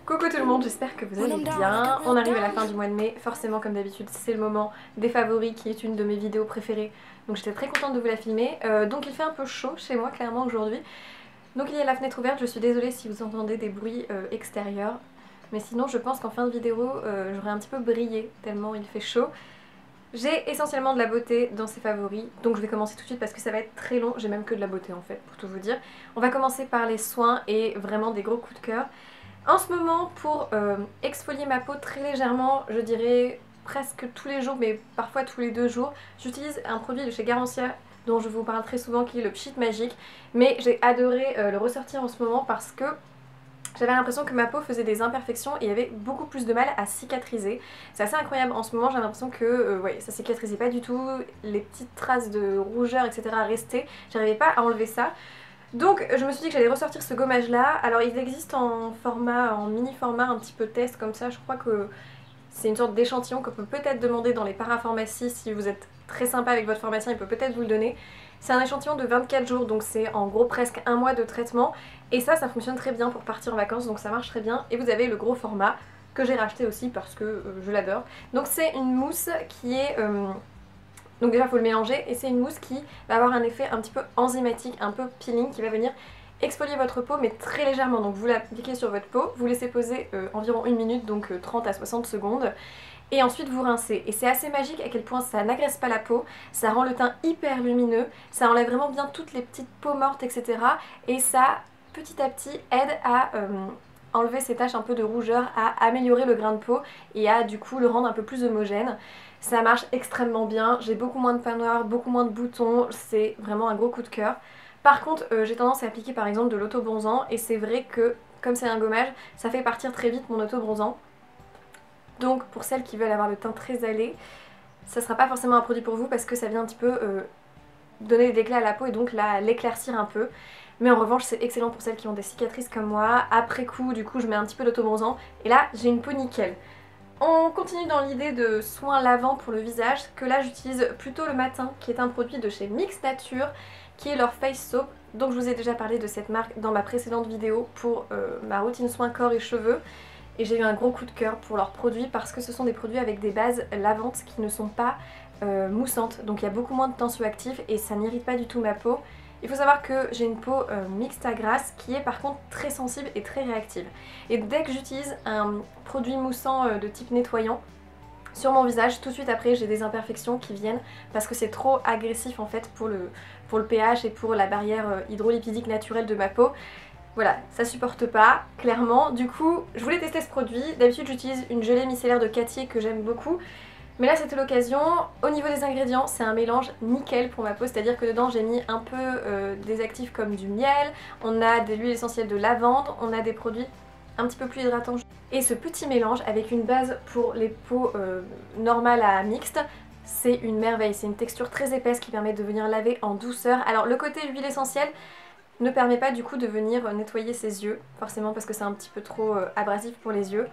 Coucou tout le monde, j'espère que vous allez bien. On arrive à la fin du mois de mai, forcément comme d'habitude c'est le moment des favoris qui est une de mes vidéos préférées. Donc j'étais très contente de vous la filmer. Donc il fait un peu chaud chez moi clairement aujourd'hui. Donc il y a la fenêtre ouverte, je suis désolée si vous entendez des bruits extérieurs. Mais sinon je pense qu'en fin de vidéo j'aurai un petit peu brillé tellement il fait chaud. J'ai essentiellement de la beauté dans ces favoris, donc je vais commencer tout de suite parce que ça va être très long, j'ai même que de la beauté en fait pour tout vous dire. On va commencer par les soins et vraiment des gros coups de cœur. En ce moment pour exfolier ma peau très légèrement, je dirais presque tous les jours mais parfois tous les 2 jours, j'utilise un produit de chez Garancia dont je vous parle très souvent qui est le Pchit Magique, mais j'ai adoré le ressortir en ce moment parce que j'avais l'impression que ma peau faisait des imperfections et avait beaucoup plus de mal à cicatriser. C'est assez incroyable en ce moment, j'ai l'impression que ouais, ça cicatrisait pas du tout, les petites traces de rougeur etc. restaient, j'arrivais pas à enlever ça. Donc je me suis dit que j'allais ressortir ce gommage là. Alors il existe en format, en mini format un petit peu test comme ça, je crois que c'est une sorte d'échantillon qu'on peut peut-être demander dans les parapharmacies si vous êtes très sympa avec votre pharmacien, il peut peut-être vous le donner. C'est un échantillon de 24 jours, donc c'est en gros presque un mois de traitement. Et ça fonctionne très bien pour partir en vacances, donc ça marche très bien. Et vous avez le gros format, que j'ai racheté aussi parce que je l'adore. Donc c'est une mousse qui est... donc déjà il faut le mélanger, et c'est une mousse qui va avoir un effet un petit peu enzymatique, un peu peeling, qui va venir exfolier votre peau mais très légèrement. Donc vous l'appliquez sur votre peau, vous laissez poser environ 1 minute, donc 30 à 60 secondes. Et ensuite vous rincez. Et c'est assez magique à quel point ça n'agresse pas la peau, ça rend le teint hyper lumineux, ça enlève vraiment bien toutes les petites peaux mortes etc. Et ça petit à petit aide à enlever ces taches un peu de rougeur, à améliorer le grain de peau et à du coup le rendre un peu plus homogène. Ça marche extrêmement bien, j'ai beaucoup moins de points noirs, beaucoup moins de boutons, c'est vraiment un gros coup de cœur. Par contre j'ai tendance à appliquer par exemple de l'auto-bronzant et c'est vrai que comme c'est un gommage, ça fait partir très vite mon auto-bronzant. Donc pour celles qui veulent avoir le teint très allé, ça sera pas forcément un produit pour vous parce que ça vient un petit peu donner de l'éclat à la peau et donc l'éclaircir un peu. Mais en revanche c'est excellent pour celles qui ont des cicatrices comme moi. Après coup du coup je mets un petit peu d'auto-bronzant et là j'ai une peau nickel. On continue dans l'idée de soins lavants pour le visage que là j'utilise plutôt le matin, qui est un produit de chez Mix Nature qui est leur Face Soap. Donc je vous ai déjà parlé de cette marque dans ma précédente vidéo pour ma routine soins corps et cheveux. Et j'ai eu un gros coup de cœur pour leurs produits parce que ce sont des produits avec des bases lavantes qui ne sont pas moussantes. Donc il y a beaucoup moins de tensioactifs et ça n'irrite pas du tout ma peau. Il faut savoir que j'ai une peau mixte à grasse qui est par contre très sensible et très réactive. Et dès que j'utilise un produit moussant de type nettoyant sur mon visage, tout de suite après j'ai des imperfections qui viennent parce que c'est trop agressif en fait pour le pH et pour la barrière hydrolipidique naturelle de ma peau. Voilà, ça supporte pas, clairement. Du coup, je voulais tester ce produit. D'habitude, j'utilise une gelée micellaire de Cattier que j'aime beaucoup. Mais là, c'était l'occasion. Au niveau des ingrédients, c'est un mélange nickel pour ma peau. C'est-à-dire que dedans, j'ai mis un peu des actifs comme du miel. On a de l'huile essentielle de lavande. On a des produits un petit peu plus hydratants. Et ce petit mélange avec une base pour les peaux normales à mixtes, c'est une merveille. C'est une texture très épaisse qui permet de venir laver en douceur. Alors, le côté huile essentielle ne permet pas du coup de venir nettoyer ses yeux, forcément parce que c'est un petit peu trop abrasif pour les yeux.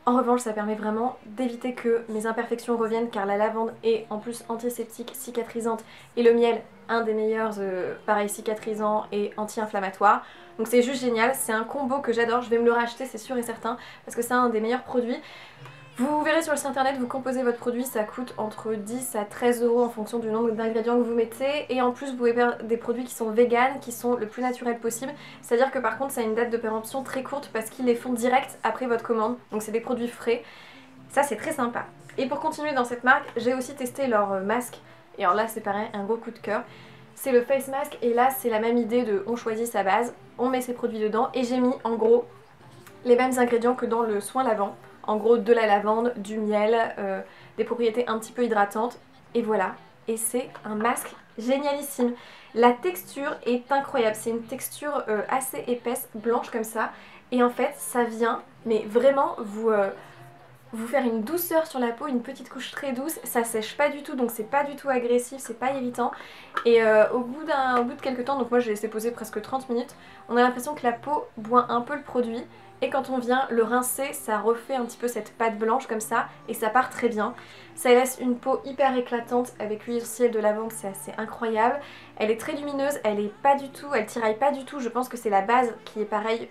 En revanche ça permet vraiment d'éviter que mes imperfections reviennent car la lavande est en plus antiseptique, cicatrisante et le miel un des meilleurs pareil cicatrisants et anti-inflammatoires. Donc c'est juste génial, c'est un combo que j'adore, je vais me le racheter c'est sûr et certain parce que c'est un des meilleurs produits. Vous verrez sur le site internet, vous composez votre produit, ça coûte entre 10 à 13 € en fonction du nombre d'ingrédients que vous mettez. Et en plus vous pouvez faire des produits qui sont vegan, qui sont le plus naturel possible. C'est à dire que par contre ça a une date de péremption très courte parce qu'ils les font direct après votre commande. Donc c'est des produits frais, ça c'est très sympa. Et pour continuer dans cette marque, j'ai aussi testé leur masque. Et alors là c'est pareil, un gros coup de cœur. C'est le face mask et là c'est la même idée de on choisit sa base, on met ses produits dedans. Et j'ai mis en gros les mêmes ingrédients que dans le soin lavant. En gros de la lavande, du miel, des propriétés un petit peu hydratantes et voilà. Et c'est un masque génialissime. La texture est incroyable, c'est une texture assez épaisse, blanche comme ça. Et en fait ça vient mais vraiment vous faire une douceur sur la peau, une petite couche très douce. Ça sèche pas du tout donc c'est pas du tout agressif, c'est pas irritant. Et au bout de quelques temps, donc moi j'ai laissé poser presque 30 minutes, on a l'impression que la peau boit un peu le produit. et quand on vient le rincer, ça refait un petit peu cette pâte blanche comme ça et ça part très bien. Ça laisse une peau hyper éclatante avec l'huile essentielle de lavande, c'est assez incroyable. Elle est très lumineuse, elle tiraille pas du tout, je pense que c'est la base qui est pareil,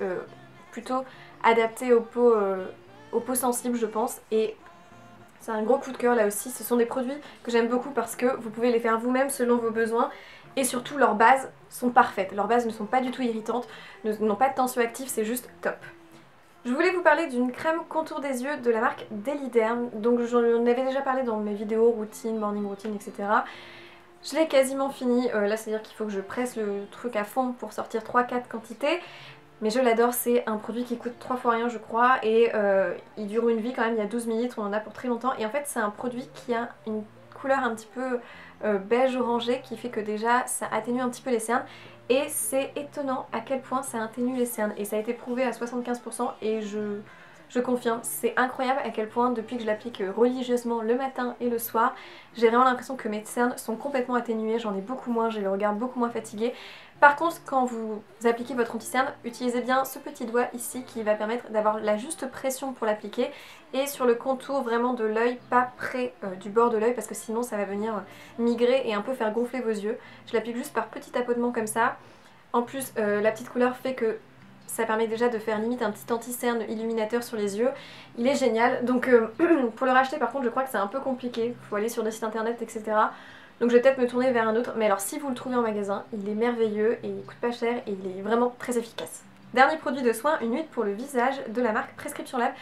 plutôt adaptée aux peaux sensibles je pense. Et c'est un gros coup de cœur là aussi, ce sont des produits que j'aime beaucoup parce que vous pouvez les faire vous-même selon vos besoins et surtout leurs bases sont parfaites, leurs bases ne sont pas du tout irritantes, n'ont pas de tensioactif, c'est juste top. Je voulais vous parler d'une crème contour des yeux de la marque Deliderm, donc j'en avais déjà parlé dans mes vidéos routine, morning routine, etc. Je l'ai quasiment fini, là c'est à dire qu'il faut que je presse le truc à fond pour sortir 3-4 quantités. Mais je l'adore, c'est un produit qui coûte 3 fois rien je crois et il dure une vie quand même, il y a 12 ml, on en a pour très longtemps. Et en fait c'est un produit qui a une couleur un petit peu beige orangé qui fait que déjà ça atténue un petit peu les cernes. Et c'est étonnant à quel point ça atténue les cernes et ça a été prouvé à 75% et je confirme, c'est incroyable à quel point depuis que je l'applique religieusement le matin et le soir, j'ai vraiment l'impression que mes cernes sont complètement atténuées, j'en ai beaucoup moins, j'ai le regard beaucoup moins fatigué. Par contre, quand vous appliquez votre anti-cerne, utilisez bien ce petit doigt ici qui va permettre d'avoir la juste pression pour l'appliquer et sur le contour vraiment de l'œil, pas près du bord de l'œil parce que sinon ça va venir migrer et un peu faire gonfler vos yeux. Je l'applique juste par petit tapotement comme ça. En plus, la petite couleur fait que ça permet déjà de faire limite un petit anti-cerne illuminateur sur les yeux. Il est génial. Donc pour le racheter par contre je crois que c'est un peu compliqué. Il faut aller sur des sites internet etc. Donc je vais peut-être me tourner vers un autre. Mais alors si vous le trouvez en magasin, il est merveilleux et il coûte pas cher et il est vraiment très efficace. Dernier produit de soin, une huile pour le visage de la marque Prescription Lab.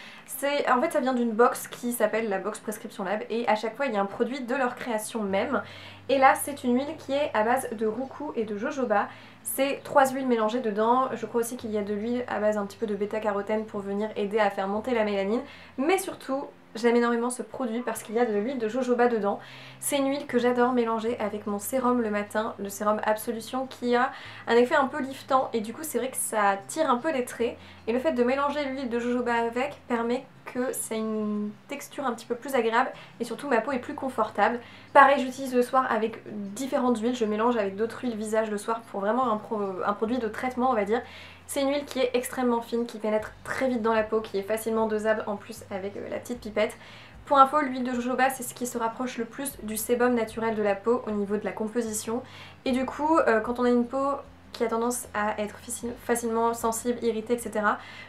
En fait ça vient d'une box qui s'appelle la box Prescription Lab et à chaque fois il y a un produit de leur création même. Et là c'est une huile qui est à base de roucou et de jojoba. C'est 3 huiles mélangées dedans, je crois aussi qu'il y a de l'huile à base un petit peu de bêta-carotène pour venir aider à faire monter la mélanine. Mais surtout, j'aime énormément ce produit parce qu'il y a de l'huile de jojoba dedans. C'est une huile que j'adore mélanger avec mon sérum le matin, le sérum Absolution qui a un effet un peu liftant et du coup c'est vrai que ça tire un peu les traits. Et le fait de mélanger l'huile de jojoba avec permet que c'est une texture un petit peu plus agréable et surtout ma peau est plus confortable. Pareil j'utilise le soir avec différentes huiles, je mélange avec d'autres huiles visage le soir pour vraiment un produit de traitement on va dire. C'est une huile qui est extrêmement fine, qui pénètre très vite dans la peau, qui est facilement dosable en plus avec la petite pipette. Pour info, l'huile de jojoba c'est ce qui se rapproche le plus du sébum naturel de la peau au niveau de la composition. Et du coup, quand on a une peau qui a tendance à être facilement sensible, irritée, etc.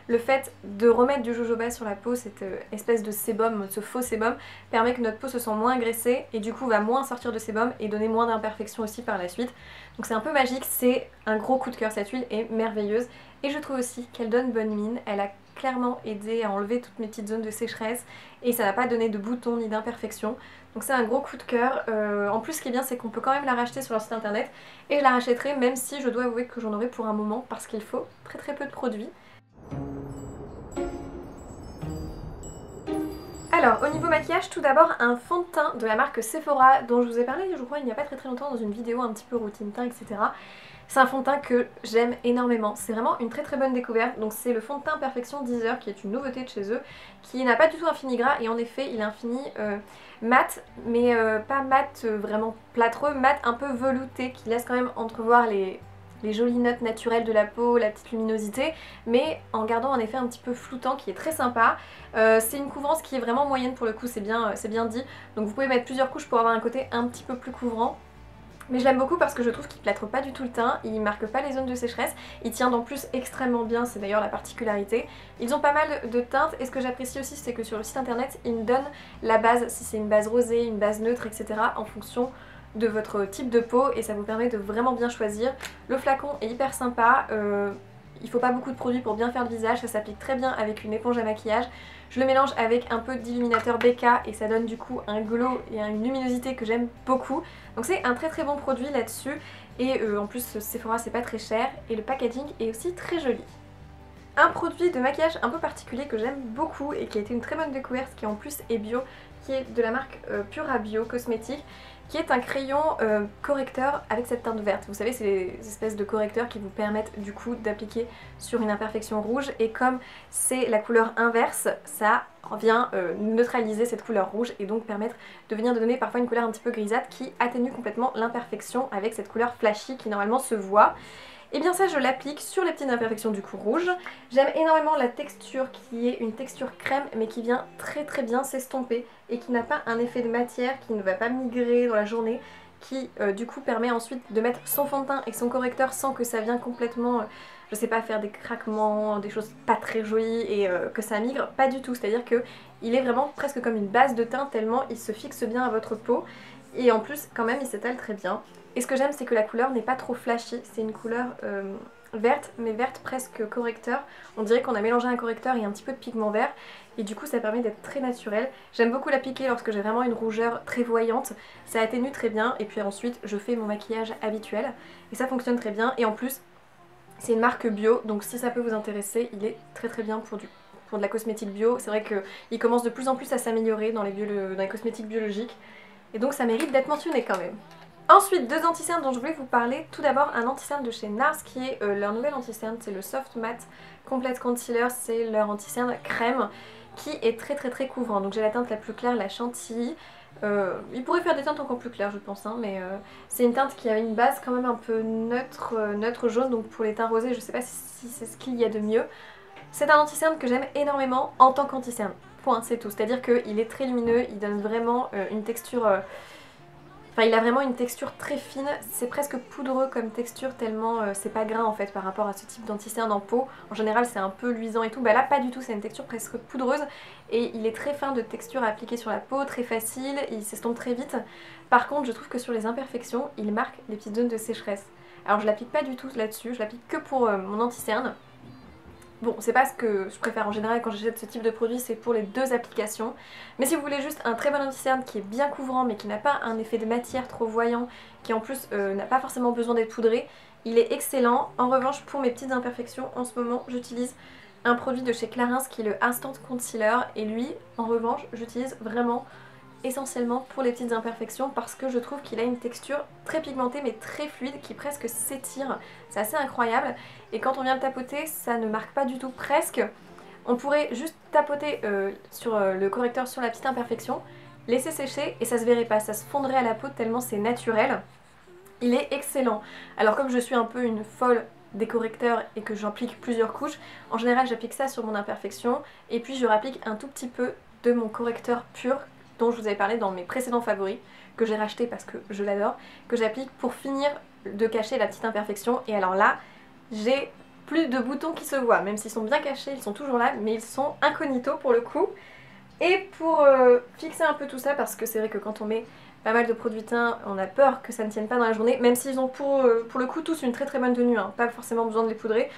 Le fait de remettre du jojoba sur la peau, cette espèce de sébum, ce faux sébum, permet que notre peau se sent moins agressée et du coup va moins sortir de sébum et donner moins d'imperfections aussi par la suite. Donc c'est un peu magique, c'est un gros coup de cœur, cette huile est merveilleuse. Et je trouve aussi qu'elle donne bonne mine, elle a clairement aidé à enlever toutes mes petites zones de sécheresse et ça n'a pas donné de boutons ni d'imperfections. Donc c'est un gros coup de cœur. En plus ce qui est bien c'est qu'on peut quand même la racheter sur leur site internet et je la rachèterai même si je dois avouer que j'en aurai pour un moment parce qu'il faut très peu de produits. Alors au niveau maquillage, tout d'abord un fond de teint de la marque Sephora dont je vous ai parlé je crois il n'y a pas très longtemps dans une vidéo un petit peu routine teint etc. C'est un fond de teint que j'aime énormément, c'est vraiment une très bonne découverte. Donc c'est le fond de teint Perfection 10 heures qui est une nouveauté de chez eux, qui n'a pas du tout un fini gras et en effet il a un fini mat, mais pas mat vraiment plâtreux, mat un peu velouté qui laisse quand même entrevoir les jolies notes naturelles de la peau, la petite luminosité, mais en gardant un effet un petit peu floutant qui est très sympa. C'est une couvrance qui est vraiment moyenne pour le coup, c'est bien dit, donc vous pouvez mettre plusieurs couches pour avoir un côté un petit peu plus couvrant. Mais je l'aime beaucoup parce que je trouve qu'il plâtre pas du tout le teint, il marque pas les zones de sécheresse, il tient en plus extrêmement bien, c'est d'ailleurs la particularité. Ils ont pas mal de teintes et ce que j'apprécie aussi c'est que sur le site internet ils me donnent la base, si c'est une base rosée, une base neutre etc. en fonction de votre type de peau et ça vous permet de vraiment bien choisir. Le flacon est hyper sympa, il faut pas beaucoup de produits pour bien faire le visage, ça s'applique très bien avec une éponge à maquillage. Je le mélange avec un peu d'illuminateur BK et ça donne du coup un glow et une luminosité que j'aime beaucoup. Donc c'est un très bon produit là-dessus et en plus Sephora c'est pas très cher et le packaging est aussi très joli. Un produit de maquillage un peu particulier que j'aime beaucoup et qui a été une très bonne découverte qui en plus est bio, qui est de la marque Pura Bio Cosmétique, qui est un crayon correcteur avec cette teinte verte. Vous savez c'est les espèces de correcteurs qui vous permettent du coup d'appliquer sur une imperfection rouge et comme c'est la couleur inverse, ça vient neutraliser cette couleur rouge et donc permettre de venir donner parfois une couleur un petit peu grisâtre qui atténue complètement l'imperfection avec cette couleur flashy qui normalement se voit. Et bien ça je l'applique sur les petites imperfections du cou rouge. J'aime énormément la texture qui est une texture crème mais qui vient très très bien s'estomper et qui n'a pas un effet de matière, qui ne va pas migrer dans la journée, qui du coup permet ensuite de mettre son fond de teint et son correcteur sans que ça vienne complètement, je sais pas, faire des craquements, des choses pas très jolies et que ça migre, pas du tout. C'est-à-dire que il est vraiment presque comme une base de teint tellement il se fixe bien à votre peau et en plus quand même il s'étale très bien. Et ce que j'aime c'est que la couleur n'est pas trop flashy, c'est une couleur verte mais verte presque correcteur. On dirait qu'on a mélangé un correcteur et un petit peu de pigment vert et du coup ça permet d'être très naturel. J'aime beaucoup l'appliquer lorsque j'ai vraiment une rougeur très voyante, ça atténue très bien et puis ensuite je fais mon maquillage habituel et ça fonctionne très bien et en plus c'est une marque bio donc si ça peut vous intéresser il est très très bien pour de la cosmétique bio. C'est vrai qu'il commence de plus en plus à s'améliorer dans les cosmétiques biologiques et donc ça mérite d'être mentionné quand même. Ensuite, deux anti-cernes dont je voulais vous parler. Tout d'abord un anti-cerne de chez NARS qui est leur nouvel anti-cerne, c'est le Soft Matte Complete Concealer, c'est leur anti-cerne crème qui est très très très couvrant. Donc j'ai la teinte la plus claire, la chantilly. Il pourrait faire des teintes encore plus claires je pense, hein, mais c'est une teinte qui a une base quand même un peu neutre jaune, donc pour les teints rosés je sais pas si c'est ce qu'il y a de mieux. C'est un anti-cerne que j'aime énormément en tant qu'anti-cerne, point, c'est tout. C'est-à-dire qu'il est très lumineux, il donne vraiment une texture... Enfin il a vraiment une texture très fine, c'est presque poudreux comme texture tellement c'est pas gras en fait par rapport à ce type d'anti-cerne en peau. En général c'est un peu luisant et tout, bah là pas du tout, c'est une texture presque poudreuse et il est très fin de texture à appliquer sur la peau, très facile, il s'estompe très vite. Par contre je trouve que sur les imperfections il marque les petites zones de sécheresse. Alors je l'applique pas du tout là-dessus, je l'applique que pour mon anti-cerne. Bon, c'est pas ce que je préfère en général quand j'achète ce type de produit, c'est pour les deux applications. Mais si vous voulez juste un très bon anti-cerne qui est bien couvrant mais qui n'a pas un effet de matière trop voyant, qui en plus n'a pas forcément besoin d'être poudré, il est excellent. En revanche, pour mes petites imperfections, en ce moment, j'utilise un produit de chez Clarins qui est le Instant Concealer. Et lui, en revanche, j'utilise vraiment essentiellement pour les petites imperfections parce que je trouve qu'il a une texture très pigmentée mais très fluide qui presque s'étire, c'est assez incroyable et quand on vient le tapoter ça ne marque pas du tout presque. On pourrait juste tapoter sur le correcteur sur la petite imperfection, laisser sécher et ça se verrait pas, ça se fondrait à la peau tellement c'est naturel. Il est excellent. Alors comme je suis un peu une folle des correcteurs et que j'applique plusieurs couches, en général j'applique ça sur mon imperfection et puis je rapplique un tout petit peu de mon correcteur pur dont je vous avais parlé dans mes précédents favoris, que j'ai racheté parce que je l'adore, que j'applique pour finir de cacher la petite imperfection. Et alors là, j'ai plus de boutons qui se voient, même s'ils sont bien cachés, ils sont toujours là, mais ils sont incognito pour le coup. Et pour fixer un peu tout ça, parce que c'est vrai que quand on met pas mal de produits teints, on a peur que ça ne tienne pas dans la journée, même s'ils ont pour le coup tous une très très bonne tenue, hein, pas forcément besoin de les poudrer.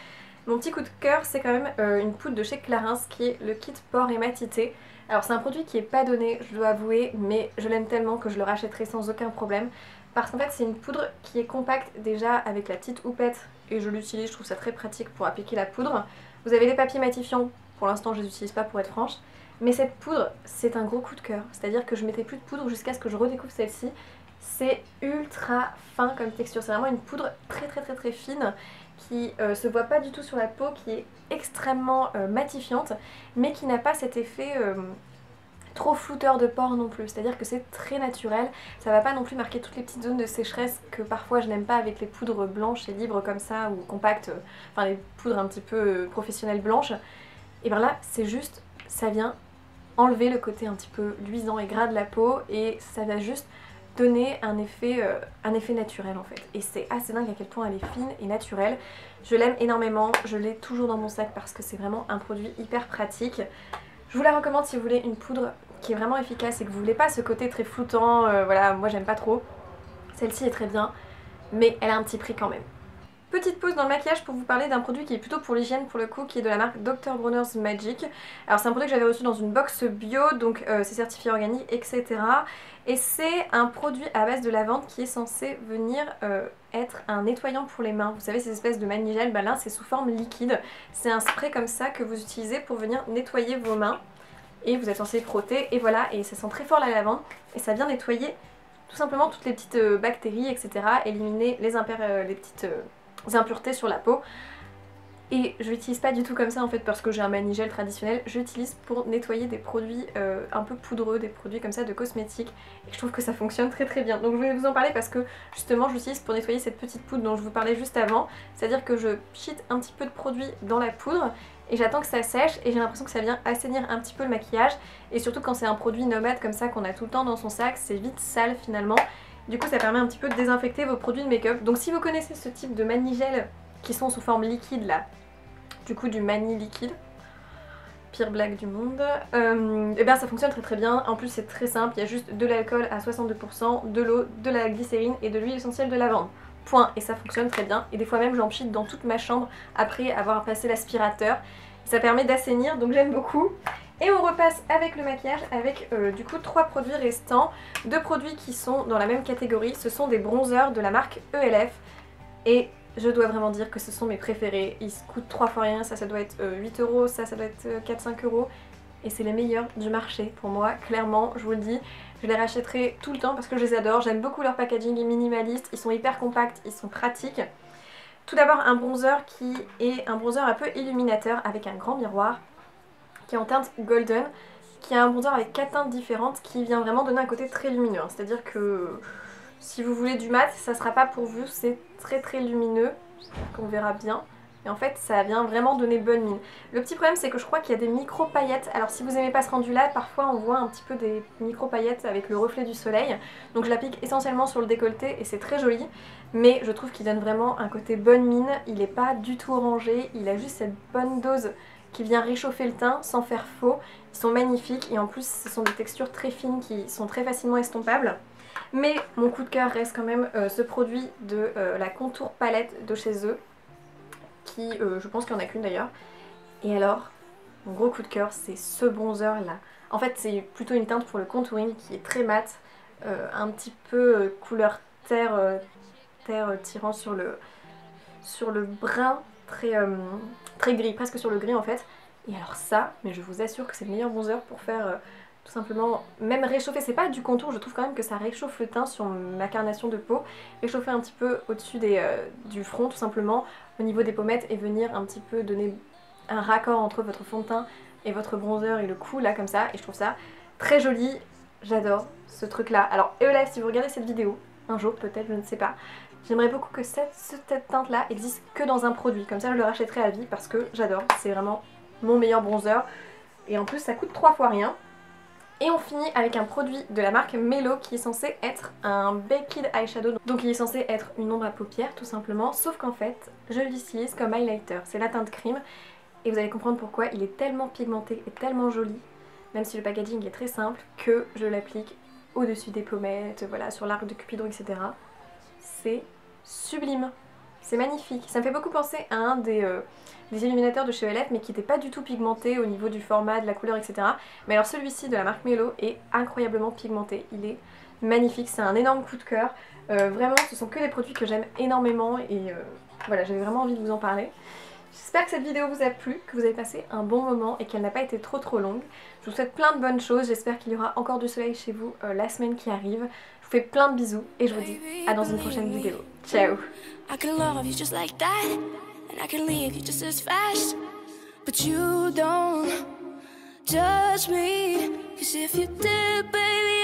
Mon petit coup de cœur, c'est quand même une poudre de chez Clarins qui est le kit pore et matité. Alors c'est un produit qui est pas donné, je dois avouer, mais je l'aime tellement que je le rachèterai sans aucun problème. Parce qu'en fait c'est une poudre qui est compacte déjà avec la petite houppette et je l'utilise, je trouve ça très pratique pour appliquer la poudre. Vous avez les papiers matifiants, pour l'instant je les utilise pas pour être franche. Mais cette poudre, c'est un gros coup de cœur, c'est-à-dire que je mettais plus de poudre jusqu'à ce que je redécouvre celle-ci. C'est ultra fin comme texture, c'est vraiment une poudre très très très très fine qui se voit pas du tout sur la peau, qui est extrêmement matifiante, mais qui n'a pas cet effet trop flouteur de pores non plus, c'est-à-dire que c'est très naturel, ça va pas non plus marquer toutes les petites zones de sécheresse que parfois je n'aime pas avec les poudres blanches et libres comme ça, ou compactes, enfin les poudres un petit peu professionnelles blanches. Et bien là, c'est juste, ça vient enlever le côté un petit peu luisant et gras de la peau et ça va juste donner un effet naturel en fait. Et c'est assez dingue à quel point elle est fine et naturelle. Je l'aime énormément, je l'ai toujours dans mon sac parce que c'est vraiment un produit hyper pratique. Je vous la recommande si vous voulez une poudre qui est vraiment efficace et que vous voulez pas ce côté très floutant, voilà, moi j'aime pas trop. Celle-ci est très bien, mais elle a un petit prix quand même. Petite pause dans le maquillage pour vous parler d'un produit qui est plutôt pour l'hygiène pour le coup, qui est de la marque Dr. Bronner's Magic. Alors c'est un produit que j'avais reçu dans une box bio, donc c'est certifié organique, etc. Et c'est un produit à base de lavande qui est censé venir être un nettoyant pour les mains. Vous savez ces espèces de manigel, bah là c'est sous forme liquide. C'est un spray comme ça que vous utilisez pour venir nettoyer vos mains. Et vous êtes censé frotter, et voilà, et ça sent très fort la lavande. Et ça vient nettoyer tout simplement toutes les petites bactéries, etc. Éliminer les petites impuretés sur la peau. Et je l'utilise pas du tout comme ça en fait parce que j'ai un mani-gel traditionnel, je l'utilise pour nettoyer des produits un peu poudreux, des produits comme ça de cosmétiques, et je trouve que ça fonctionne très très bien. Donc je voulais vous en parler parce que justement je l'utilise pour nettoyer cette petite poudre dont je vous parlais juste avant, c'est-à-dire que je pchite un petit peu de produit dans la poudre et j'attends que ça sèche et j'ai l'impression que ça vient assainir un petit peu le maquillage, et surtout quand c'est un produit nomade comme ça qu'on a tout le temps dans son sac, c'est vite sale finalement. Du coup ça permet un petit peu de désinfecter vos produits de make-up. Donc si vous connaissez ce type de mani-gel qui sont sous forme liquide là, du coup du mani liquide, pire blague du monde, et bien ça fonctionne très très bien. En plus c'est très simple, il y a juste de l'alcool à 62%, de l'eau, de la glycérine et de l'huile essentielle de lavande. Point. Et ça fonctionne très bien, et des fois même j'en pchite dans toute ma chambre après avoir passé l'aspirateur. Ça permet d'assainir, donc j'aime beaucoup. Et on repasse avec le maquillage avec du coup 3 produits restants, 2 produits qui sont dans la même catégorie. Ce sont des bronzers de la marque ELF et je dois vraiment dire que ce sont mes préférés. Ils coûtent 3 fois rien, ça doit être 8 euros, ça doit être 4-5 euros. Et c'est les meilleurs du marché pour moi, clairement, je vous le dis. Je les rachèterai tout le temps parce que je les adore. J'aime beaucoup leur packaging minimaliste, ils sont hyper compacts, ils sont pratiques. Tout d'abord un bronzer qui est un bronzer un peu illuminateur avec un grand miroir, qui est en teinte golden, qui a un bronzer avec 4 teintes différentes qui vient vraiment donner un côté très lumineux. C'est-à-dire que si vous voulez du mat, ça sera pas pour vous, c'est très très lumineux, qu'on verra bien. Et en fait ça vient vraiment donner bonne mine. Le petit problème c'est que je crois qu'il y a des micro paillettes. Alors si vous aimez pas ce rendu là, parfois on voit un petit peu des micro paillettes avec le reflet du soleil. Donc je l'applique essentiellement sur le décolleté et c'est très joli. Mais je trouve qu'il donne vraiment un côté bonne mine. Il est pas du tout orangé, il a juste cette bonne dose qui vient réchauffer le teint sans faire faux. Ils sont magnifiques et en plus ce sont des textures très fines qui sont très facilement estompables. Mais mon coup de cœur reste quand même ce produit de la Contour Palette de chez eux, qui je pense qu'il n'y en a qu'une d'ailleurs. Et alors, mon gros coup de cœur c'est ce bronzer là. En fait c'est plutôt une teinte pour le contouring qui est très mat, un petit peu couleur terre, tirant sur le brun, très gris, presque sur le gris en fait. Et alors ça, mais je vous assure que c'est le meilleur bronzer pour faire tout simplement, même réchauffer, c'est pas du contour, je trouve quand même que ça réchauffe le teint sur ma carnation de peau, réchauffer un petit peu au-dessus du front tout simplement, au niveau des pommettes, et venir un petit peu donner un raccord entre votre fond de teint et votre bronzer et le cou là comme ça, et je trouve ça très joli, j'adore ce truc là. Alors ELF, si vous regardez cette vidéo, un jour peut-être, je ne sais pas, j'aimerais beaucoup que cette teinte là existe que dans un produit, comme ça je le rachèterai à vie parce que j'adore, c'est vraiment mon meilleur bronzer, et en plus ça coûte 3 fois rien. Et on finit avec un produit de la marque Melo qui est censé être un Baked Eyeshadow, donc il est censé être une ombre à paupières tout simplement, sauf qu'en fait je l'utilise comme highlighter, c'est la teinte crème, et vous allez comprendre pourquoi. Il est tellement pigmenté et tellement joli, même si le packaging est très simple, que je l'applique au-dessus des pommettes, voilà, sur l'arc de Cupidon, etc. C'est sublime, c'est magnifique, ça me fait beaucoup penser à un des illuminateurs de chez ELF mais qui n'était pas du tout pigmenté au niveau du format, de la couleur, etc. Mais alors celui-ci de la marque Melo est incroyablement pigmenté, il est magnifique, c'est un énorme coup de cœur. Vraiment ce sont que des produits que j'aime énormément et voilà, j'avais vraiment envie de vous en parler. J'espère que cette vidéo vous a plu, que vous avez passé un bon moment et qu'elle n'a pas été trop longue. Je vous souhaite plein de bonnes choses, j'espère qu'il y aura encore du soleil chez vous la semaine qui arrive. Je vous fais plein de bisous et je vous dis à dans une prochaine vidéo. Ciao! And I can leave you just as fast, but you don't judge me, 'cause if you did, baby